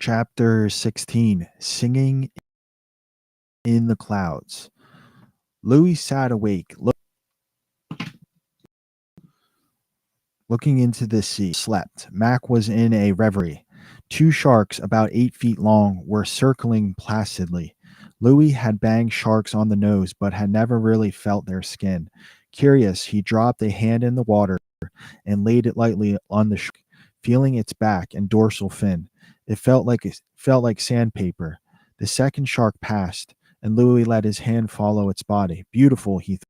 Chapter 16, Singing in the Clouds. Louis sat awake, looking into the sea. Slept. Mac was in a reverie. Two sharks, about 8 feet long, were circling placidly. Louis had banged sharks on the nose, but had never really felt their skin. Curious, he dropped a hand in the water and laid it lightly on the shark, feeling its back and dorsal fin. It felt like sandpaper. The second shark passed, and Louis let his hand follow its body. Beautiful, he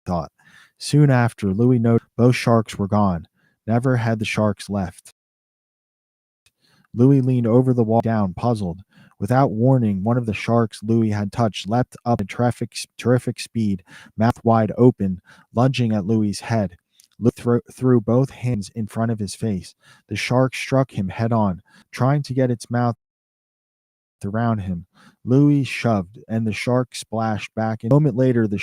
thought. Soon after, Louis noticed both sharks were gone. Never had the sharks left. Louis leaned over the wall, down, puzzled. Without warning, one of the sharks Louis had touched leapt up at terrific speed, mouth wide open, lunging at Louis's head. Louis threw both hands in front of his face. The shark struck him head on, trying to get its mouth around him. Louis shoved, and the shark splashed back. A moment later, the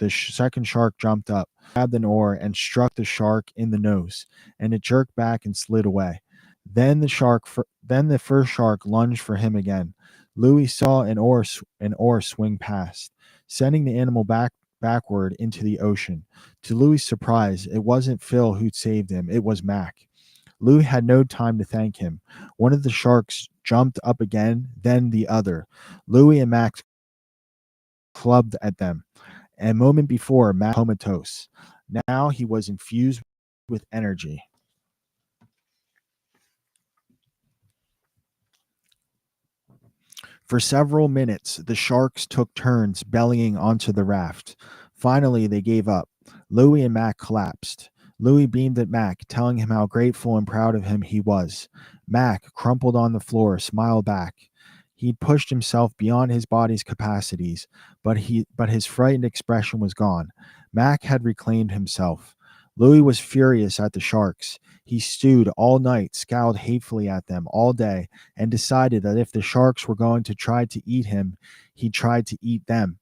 second shark jumped up, grabbed an oar, and struck the shark in the nose, and it jerked back and slid away. Then the first shark lunged for him again. Louis saw an oar swing past, sending the animal backward into the ocean. To Louis' surprise, it wasn't Phil who'd saved him, it was Mac. Louis had no time to thank him. One of the sharks jumped up again, then the other. Louis and Mac clubbed at them. A moment before, Mac was comatose. Now he was infused with energy. For several minutes, the sharks took turns bellying onto the raft. Finally, they gave up. Louis and Mac collapsed. Louis beamed at Mac, telling him how grateful and proud of him he was. Mac, crumpled on the floor, smiled back. He'd pushed himself beyond his body's capacities, but his frightened expression was gone. Mac had reclaimed himself. Louis was furious at the sharks. He stewed all night, scowled hatefully at them all day, and decided that if the sharks were going to try to eat him, he tried to eat them.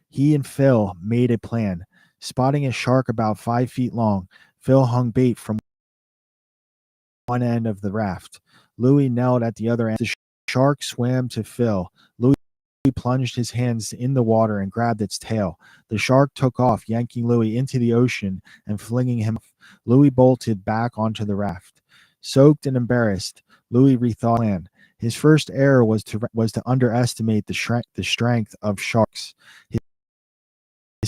He and Phil made a plan. Spotting a shark about 5 feet long, Phil hung bait from one end of the raft. Louis knelt at the other end. The shark swam to Phil. Louis plunged his hands in the water and grabbed its tail. The shark took off, yanking Louis into the ocean and flinging him off. Louis bolted back onto the raft. Soaked and embarrassed, Louis rethought his plan. His first error was to underestimate the strength of sharks. His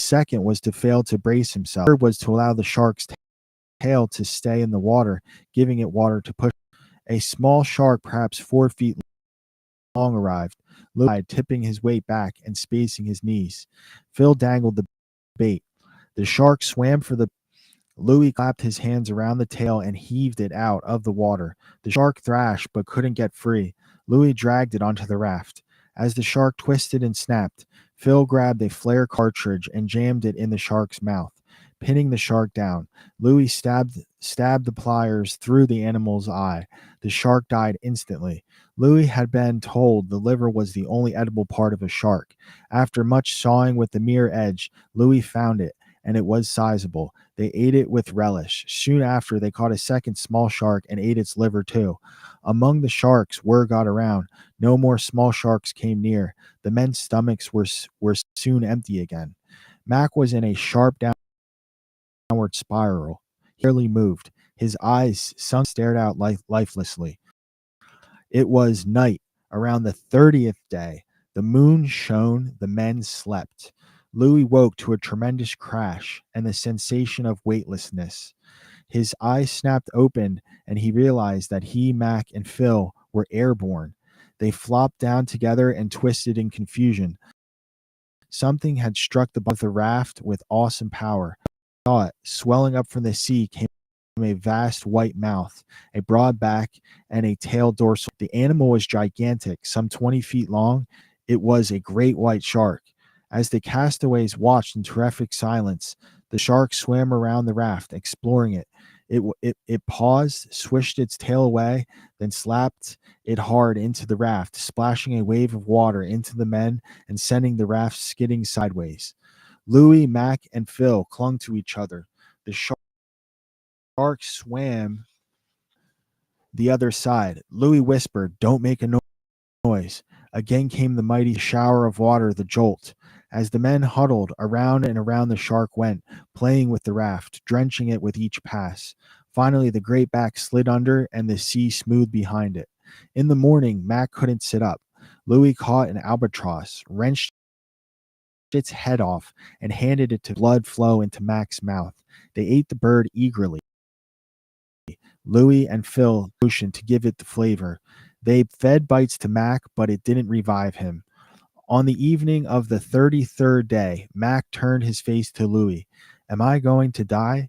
second was to fail to brace himself. Third was to allow the shark's tail to stay in the water, giving it water to push. A small shark, perhaps 4 feet long, arrived. Louis tipping his weight back and spacing his knees. Phil dangled the bait. The shark swam for the. Louis clapped his hands around the tail and heaved it out of the water. The shark thrashed but couldn't get free. Louis dragged it onto the raft. As the shark twisted and snapped, Phil grabbed a flare cartridge and jammed it in the shark's mouth, pinning the shark down. Louis stabbed the pliers through the animal's eye. The shark died instantly. Louis had been told the liver was the only edible part of a shark. After much sawing with the mirror edge, Louis found it, and it was sizable. They ate it with relish. Soon after, they caught a second small shark and ate its liver too. Among the sharks, word got around. No more small sharks came near. The men's stomachs were soon empty again. Mac was in a sharp downward spiral. He barely moved. His eyes sunk, stared out lifelessly. It was night. Around the 30th day, the moon shone, the men slept. Louis woke to a tremendous crash and the sensation of weightlessness. His eyes snapped open, and he realized that he, Mac, and Phil were airborne. They flopped down together and twisted in confusion. Something had struck the bottom of the raft with awesome power. Saw it. Swelling up from the sea came a vast white mouth, a broad back, and a tail dorsal. The animal was gigantic, some 20 feet long. It was a great white shark. As the castaways watched in terrific silence, the shark swam around the raft, exploring it. It paused, swished its tail away, then slapped it hard into the raft, splashing a wave of water into the men and sending the raft skidding sideways. Louis, Mac, and Phil clung to each other. The shark swam The other side. Louis whispered, "Don't make a noise." Again came the mighty shower of water, the jolt. As the men huddled, around and around the shark went, playing with the raft, drenching it with each pass. Finally, the great back slid under, and the sea smoothed behind it. In the morning, Mac couldn't sit up. Louis caught an albatross, wrenched its head off, and handed it to blood flow into Mac's mouth. They ate the bird eagerly. Louis and Phil motioned to give it the flavor. They fed bites to Mac, but it didn't revive him. On the evening of the 33rd day, Mac turned his face to Louis. "Am I going to die?"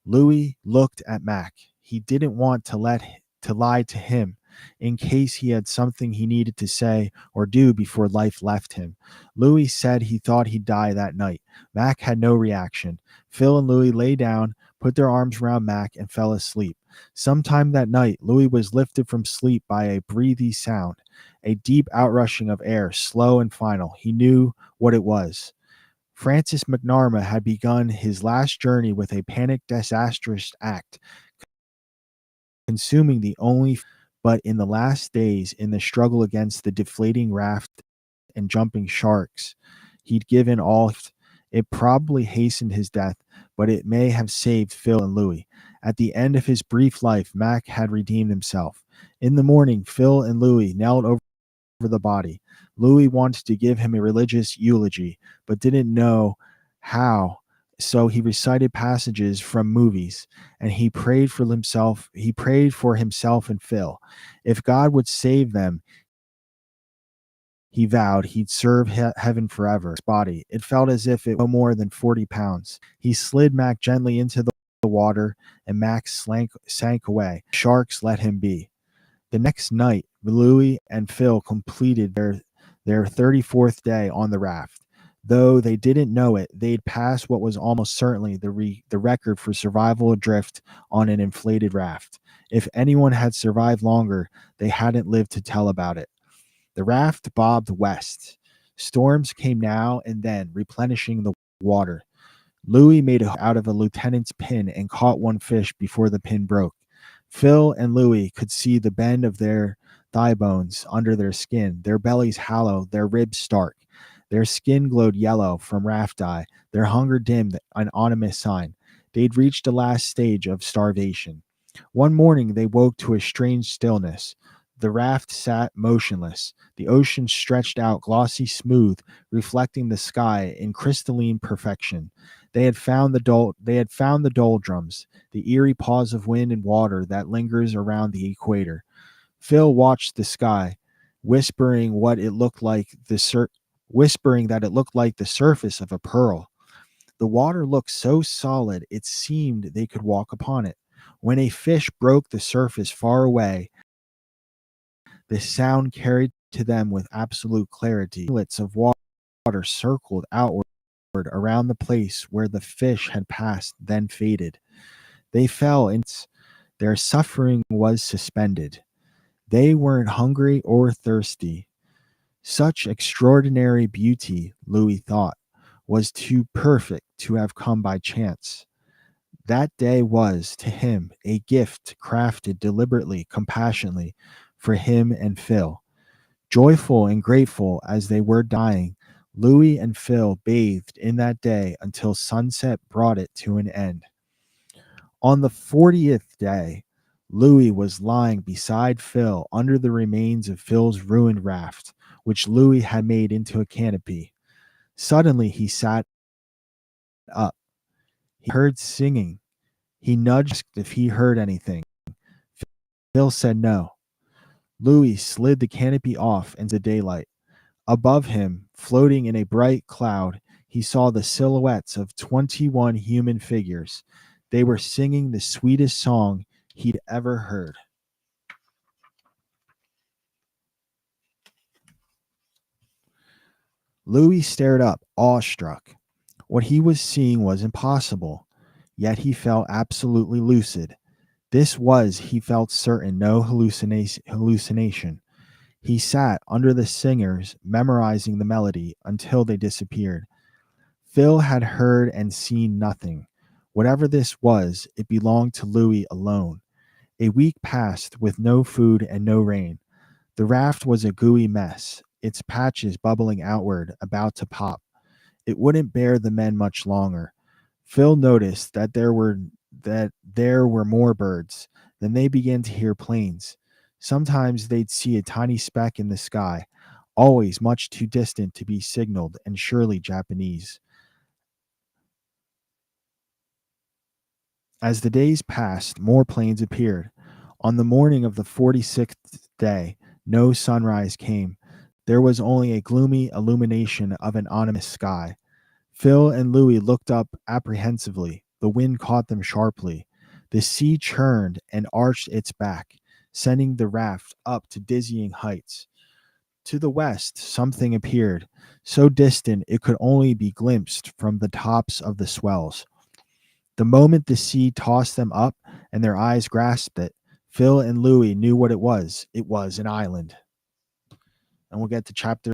Louis looked at Mac. He didn't want to lie to him in case he had something he needed to say or do before life left him. Louis said he thought he'd die that night. Mac had no reaction. Phil and Louis lay down, put their arms around Mac, and fell asleep. Sometime that night, Louis was lifted from sleep by a breathy sound, a deep outrushing of air, slow and final. He knew what it was. Francis McNarma had begun his last journey with a panic disastrous act, consuming the only, but in the last days, in the struggle against the deflating raft and jumping sharks, he'd given all. It probably hastened his death, but it may have saved Phil and Louis. At the end of his brief life, Mac had redeemed himself. In the morning, Phil and Louis knelt over the body. Louis wanted to give him a religious eulogy, but didn't know how. So he recited passages from movies, and he prayed for himself. He prayed for himself and Phil. If God would save them, he vowed he'd serve heaven forever. His body. It felt as if it was no more than 40 pounds. He slid Mac gently into the water, and Mac sank away. Sharks let him be. The next night, Louis and Phil completed their 34th day on the raft. Though they didn't know it, they'd passed what was almost certainly the record for survival adrift on an inflated raft. If anyone had survived longer, they hadn't lived to tell about it. The raft bobbed west. Storms came now and then, replenishing the water. Louis made it out of a lieutenant's pin and caught one fish before the pin broke. Phil and Louis could see the bend of their thigh bones under their skin, their bellies hollow, their ribs stark. Their skin glowed yellow from raft dye, their hunger dimmed, an ominous sign. They'd reached the last stage of starvation. One morning they woke to a strange stillness. The raft sat motionless. The ocean stretched out glossy smooth, reflecting the sky in crystalline perfection. They had found the doldrums, the eerie pause of wind and water that lingers around the equator. Phil watched the sky, whispering that it looked like the surface of a pearl. The water looked so solid it seemed they could walk upon it. When a fish broke the surface far away, the sound carried to them with absolute clarity. Rivulets of water circled outward around the place where the fish had passed, then faded. They fell in. Their suffering was suspended. They weren't hungry or thirsty. Such extraordinary beauty, Louis thought, was too perfect to have come by chance. That day was, to him, a gift crafted deliberately, compassionately, for him and Phil. Joyful and grateful as they were dying, Louis and Phil bathed in that day until sunset brought it to an end. On the 40th day, Louis was lying beside Phil under the remains of Phil's ruined raft, which Louis had made into a canopy. Suddenly he sat up. He heard singing. He nudged if he heard anything. Phil said no. Louis slid the canopy off into daylight. Above him, floating in a bright cloud, he saw the silhouettes of 21 human figures. They were singing the sweetest song he'd ever heard. Louis stared up, awestruck. What he was seeing was impossible, yet he felt absolutely lucid. This was, he felt certain, no hallucination. He sat under the singers, memorizing the melody until they disappeared. Phil had heard and seen nothing. Whatever this was, it belonged to Louis alone. A week passed with no food and no rain. The raft was a gooey mess, its patches bubbling outward, about to pop. It wouldn't bear the men much longer. Phil noticed that there were more birds. Then they began to hear planes. Sometimes they'd see a tiny speck in the sky, always much too distant to be signaled and surely Japanese. As the days passed, more planes appeared. On the morning of the 46th day, no sunrise came. There was only a gloomy illumination of an ominous sky. Phil and Louis looked up apprehensively. The wind caught them sharply. The sea churned and arched its back, sending the raft up to dizzying heights. To the west, something appeared, so distant it could only be glimpsed from the tops of the swells. The moment the sea tossed them up and their eyes grasped it, Phil and Louis knew what it was. It was an island. And we'll get to chapter